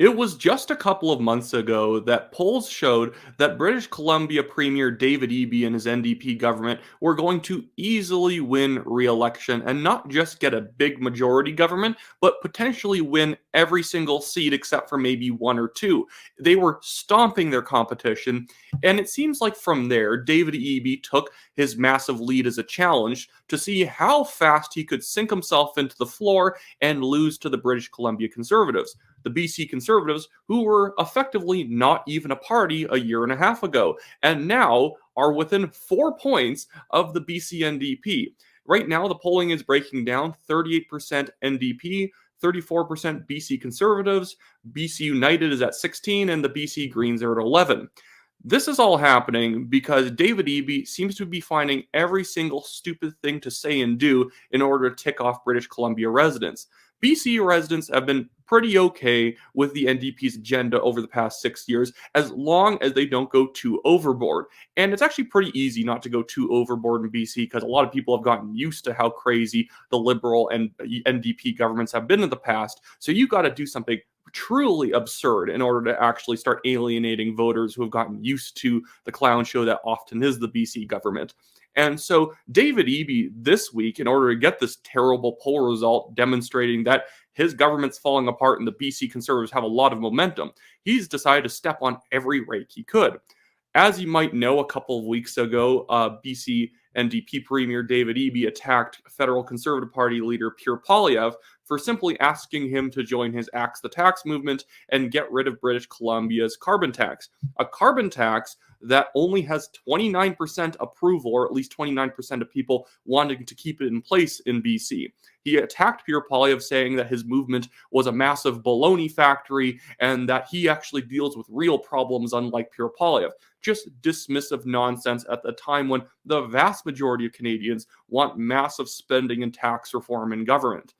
It was just a couple of months ago that polls showed that British Columbia Premier David Eby and his NDP government were going to easily win re-election and not just get a big majority government, but potentially win every single seat except for maybe one or two. They were stomping their competition, and it seems like from there, David Eby took his massive lead as a challenge to see how fast he could sink himself into the floor and lose to the British Columbia Conservatives, the BC Conservatives, who were effectively not even a party a year and a half ago, and now are within 4 points of the BC NDP. Right now, the polling is breaking down 38% NDP, 34% BC Conservatives, BC United is at 16, and the BC Greens are at 11. This is all happening because David Eby seems to be finding every single stupid thing to say and do in order to tick off British Columbia residents. BC residents have been pretty okay with the NDP's agenda over the past 6 years, as long as they don't go too overboard. And it's actually pretty easy not to go too overboard in BC because a lot of people have gotten used to how crazy the Liberal and NDP governments have been in the past. So you got to do something truly absurd in order to actually start alienating voters who have gotten used to the clown show that often is the BC government. And so David Eby this week, in order to get this terrible poll result demonstrating that his government's falling apart and the BC Conservatives have a lot of momentum, he's decided to step on every rake he could. As you might know, a couple of weeks ago, BC NDP Premier David Eby attacked federal Conservative Party leader Pierre Poilievre for simply asking him to join his Axe the Tax movement and get rid of British Columbia's carbon tax. A carbon tax that only has 29% approval, or at least 29% of people wanting to keep it in place in BC. He attacked Pierre Poilievre, saying that his movement was a massive baloney factory and that he actually deals with real problems, unlike Pierre Poilievre. Just dismissive nonsense at the time when the vast majority of Canadians want massive spending and tax reform in government.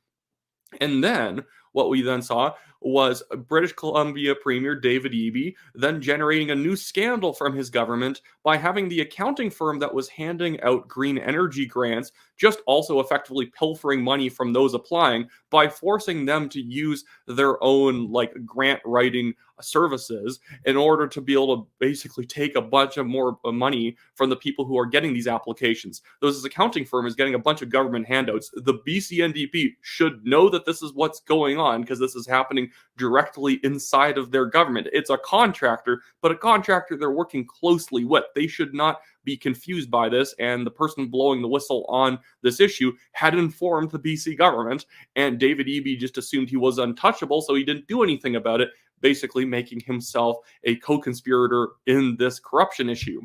And then what we then saw was British Columbia Premier David Eby then generating a new scandal from his government by having the accounting firm that was handing out green energy grants just also effectively pilfering money from those applying by forcing them to use their own grant writing services in order to be able to basically take a bunch of more money from the people who are getting these applications. This accounting firm is getting a bunch of government handouts. The BC NDP should know that this is what's going on because this is happening directly inside of their government. It's a contractor, but a contractor they're working closely with. They should not be confused by this, and the person blowing the whistle on this issue had informed the BC government, and David Eby just assumed he was untouchable, so he didn't do anything about it, basically making himself a co-conspirator in this corruption issue.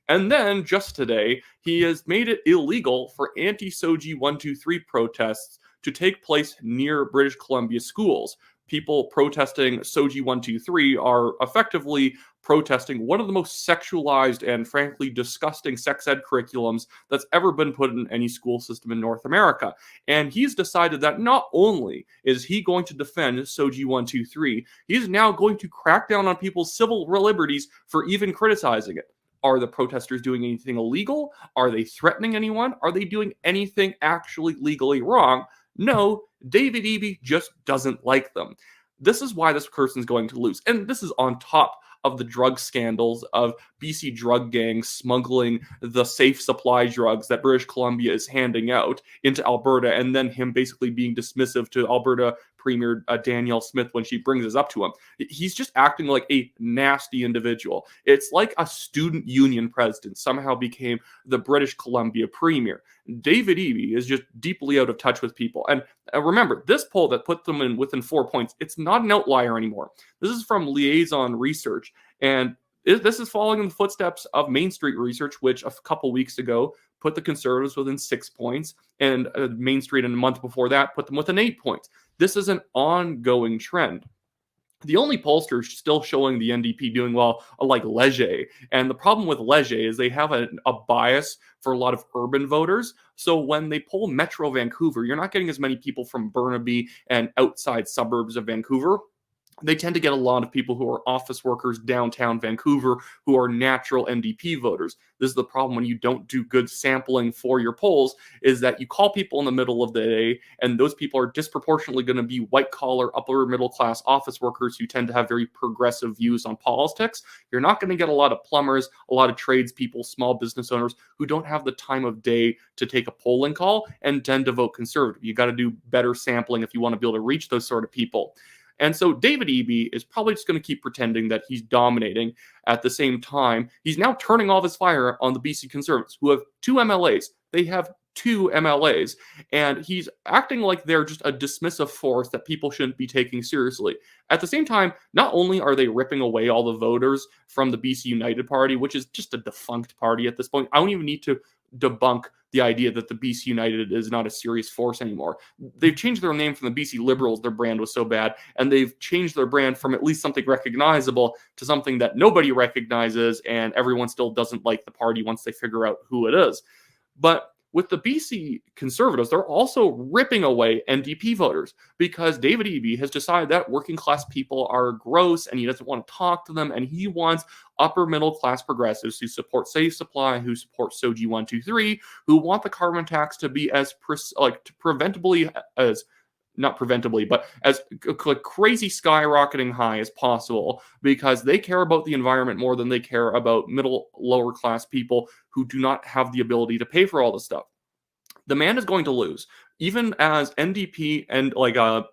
And then, just today, he has made it illegal for anti-SOGI 123 protests to take place near British Columbia schools. People protesting SOGI 123 are effectively protesting one of the most sexualized and frankly disgusting sex ed curriculums that's ever been put in any school system in North America. And he's decided that not only is he going to defend SOGI 123, he's now going to crack down on people's civil liberties for even criticizing it. Are the protesters doing anything illegal? Are they threatening anyone? Are they doing anything actually legally wrong? No, David Eby just doesn't like them. This is why this person's going to lose. And this is on top of the drug scandals of BC drug gangs smuggling the safe supply drugs that British Columbia is handing out into Alberta, and then him basically being dismissive to Alberta Premier Danielle Smith when she brings this up to him. He's just acting like a nasty individual. It's like a student union president somehow became the British Columbia Premier. David Eby is just deeply out of touch with people. And remember, this poll that put them in within 4 points, it's not an outlier anymore. This is from Liaison Research, and this is following in the footsteps of Main Street Research, which a couple weeks ago put the Conservatives within 6 points, and Main Street in a month before that put them within 8 points. This is an ongoing trend. The only pollsters still showing the NDP doing well are like Leger. And the problem with Leger is they have a bias for a lot of urban voters. So when they poll Metro Vancouver, you're not getting as many people from Burnaby and outside suburbs of Vancouver. they tend to get a lot of people who are office workers downtown Vancouver who are natural NDP voters. This is the problem when you don't do good sampling for your polls, is that you call people in the middle of the day, and those people are disproportionately going to be white collar, upper middle class office workers who tend to have very progressive views on politics. You're not going to get a lot of plumbers, a lot of tradespeople, small business owners who don't have the time of day to take a polling call and tend to vote conservative. You got to do better sampling if you want to be able to reach those sort of people. And so David Eby is probably just going to keep pretending that he's dominating. At the same time, he's now turning all his fire on the BC Conservatives, who have two MLAs. They have two MLAs, and he's acting like they're just a dismissive force that people shouldn't be taking seriously. At the same time, not only are they ripping away all the voters from the BC United Party, which is just a defunct party at this point. I don't even need to debunk the idea that the BC United is not a serious force anymore. They've changed their name from the BC Liberals, their brand was so bad, and they've changed their brand from at least something recognizable to something that nobody recognizes, and everyone still doesn't like the party once they figure out who it is. But with the BC Conservatives, they're also ripping away NDP voters because David Eby has decided that working class people are gross and he doesn't want to talk to them, and he wants upper middle class progressives who support Safe Supply, who support SOGI 123, who want the carbon tax to be as preventably as not preventably, but as crazy skyrocketing high as possible, because they care about the environment more than they care about middle, lower class people who do not have the ability to pay for all this stuff. The man is going to lose, even as NDP and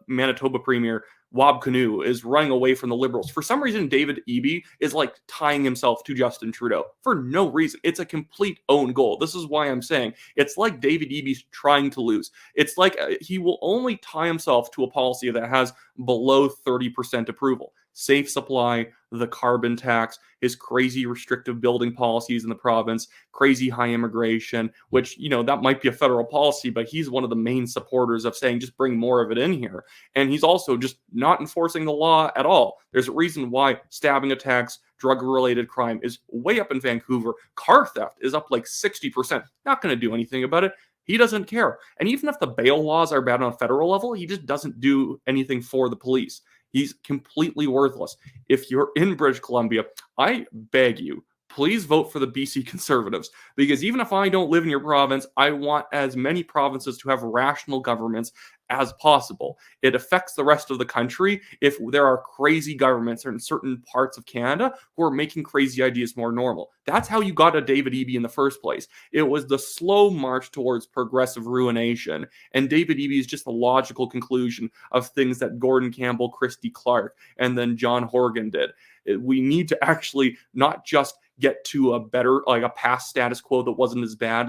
Manitoba Premier Wab Kinew is running away from the Liberals. For some reason, David Eby is tying himself to Justin Trudeau for no reason. It's a complete own goal. This is why I'm saying it's like David Eby's trying to lose. It's like he will only tie himself to a policy that has below 30% approval. Safe Supply, the carbon tax, his crazy restrictive building policies in the province, crazy high immigration, which, that might be a federal policy, but he's one of the main supporters of saying just bring more of it in here. And he's also just not enforcing the law at all. There's a reason why stabbing attacks, drug-related crime is way up in Vancouver. Car theft is up 60%. Not going to do anything about it. He doesn't care. And even if the bail laws are bad on a federal level, he just doesn't do anything for the police. He's completely worthless. If you're in British Columbia, I beg you, please vote for the BC Conservatives, because even if I don't live in your province, I want as many provinces to have rational governments as possible. It affects the rest of the country if there are crazy governments in certain parts of Canada who are making crazy ideas more normal. That's how you got a David Eby in the first place. It was the slow march towards progressive ruination, and David Eby is just the logical conclusion of things that Gordon Campbell, Christy Clark, and then John Horgan did. We need to actually not just get to a better, a past status quo that wasn't as bad.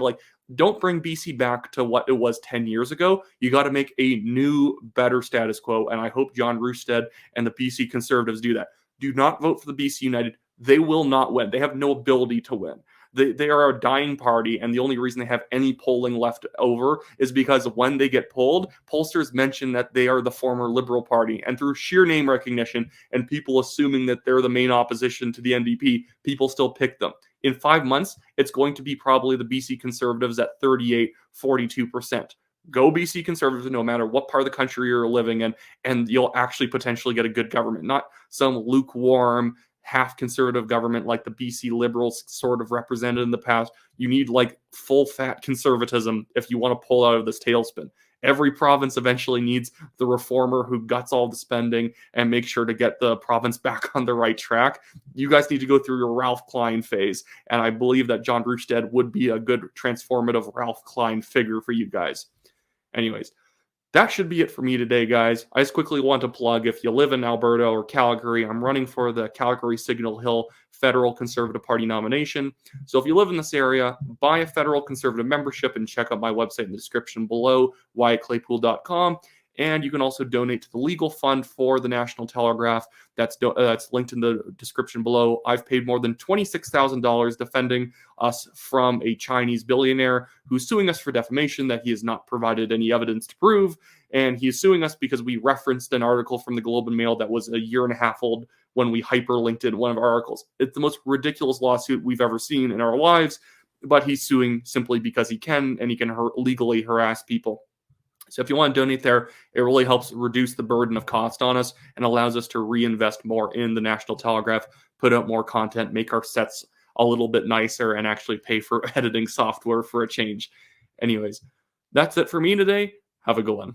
Don't bring BC back to what it was 10 years ago. You got to make a new, better status quo. And I hope John Rousted and the BC Conservatives do that. Do not vote for the BC United. They will not win. They have no ability to win. They are a dying party, and the only reason they have any polling left over is because when they get polled, pollsters mention that they are the former Liberal Party, and through sheer name recognition and people assuming that they're the main opposition to the NDP, people still pick them. In 5 months, it's going to be probably the BC Conservatives at 38, 42%. Go BC Conservatives no matter what part of the country you're living in, and you'll actually potentially get a good government, not some lukewarm, half conservative government like the BC Liberals sort of represented in the past. You need full fat conservatism if you want to pull out of this tailspin. Every province eventually needs the reformer who guts all the spending and makes sure to get the province back on the right track. You guys need to go through your Ralph Klein phase, and I believe that John Rousted would be a good transformative Ralph Klein figure for you guys. Anyways, that should be it for me today, guys. I just quickly want to plug, if you live in Alberta or Calgary, I'm running for the Calgary Signal Hill Federal Conservative Party nomination. So if you live in this area, buy a Federal Conservative membership and check out my website in the description below, wyattclaypool.com. And you can also donate to the legal fund for the National Telegraph. That's linked in the description below. I've paid more than $26,000 defending us from a Chinese billionaire who's suing us for defamation that he has not provided any evidence to prove. And he's suing us because we referenced an article from the Globe and Mail that was a year and a half old when we hyperlinked it in one of our articles. It's the most ridiculous lawsuit we've ever seen in our lives, but he's suing simply because he can, and he can legally harass people. So if you want to donate there, it really helps reduce the burden of cost on us and allows us to reinvest more in the National Telegraph, put out more content, make our sets a little bit nicer, and actually pay for editing software for a change. Anyways, that's it for me today. Have a good one.